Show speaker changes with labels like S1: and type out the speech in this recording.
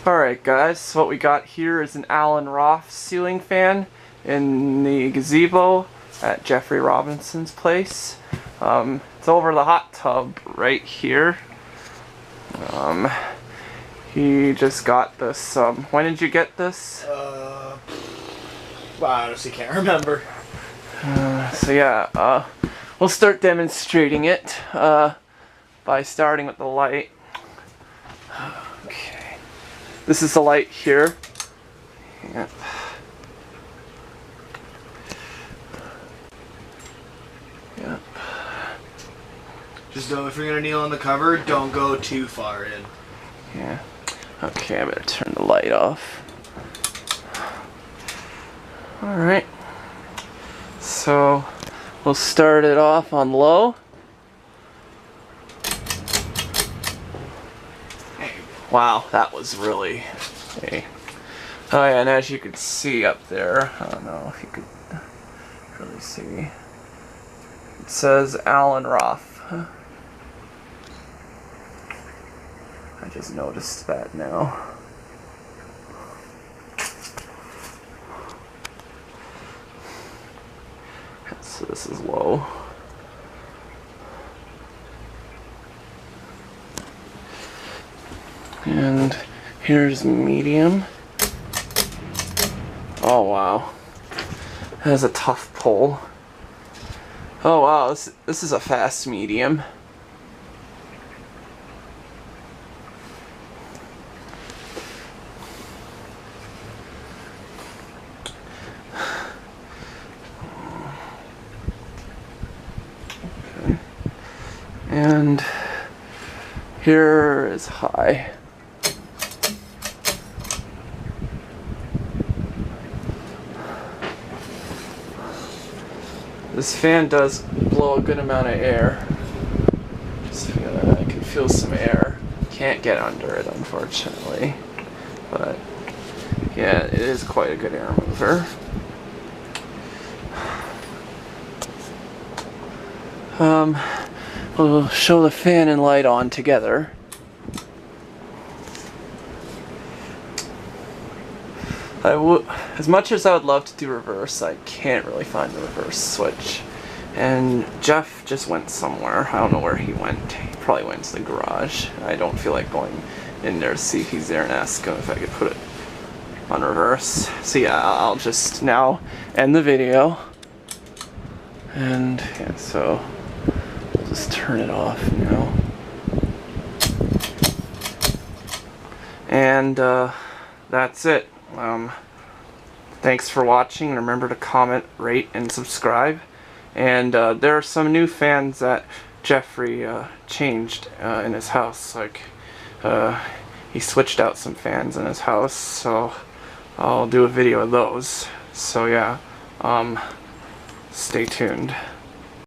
S1: Alright guys, so what we got here is an Roth ceiling fan in the gazebo at Jeffrey Robinson's place. It's over the hot tub right here. He just got this. When did you get this?
S2: Well, I honestly can't remember.
S1: So yeah, we'll start demonstrating it by starting with the light. Okay. This is the light here. Yep. Yep.
S2: Just know if you're gonna kneel on the cover, don't go too far in.
S1: Yeah. Okay, I better turn the light off. Alright. So, we'll start it off on low. Wow, that was really... Hey. Oh yeah, and as you can see up there, I don't know if you could really see, it says Roth. I just noticed that now. So this is low. And here's medium. Oh wow. That is a tough pull. Oh wow, this is a fast medium. Okay. And here is high. This fan does blow a good amount of air. Just feel that I can feel some air. Can't get under it, unfortunately. But yeah, it is quite a good air mover. We'll show the fan and light on together. As much as I would love to do reverse, I can't really find the reverse switch. And Jeff just went somewhere. I don't know where he went. He probably went to the garage. I don't feel like going in there to see if he's there and ask him if I could put it on reverse. So yeah, I'll just now end the video. And yeah, so I'll just turn it off now. And that's it. Thanks for watching. Remember to comment, rate, and subscribe. And there are some new fans that Jeffrey changed in his house. Like he switched out some fans in his house, so I'll do a video of those. So yeah, stay tuned.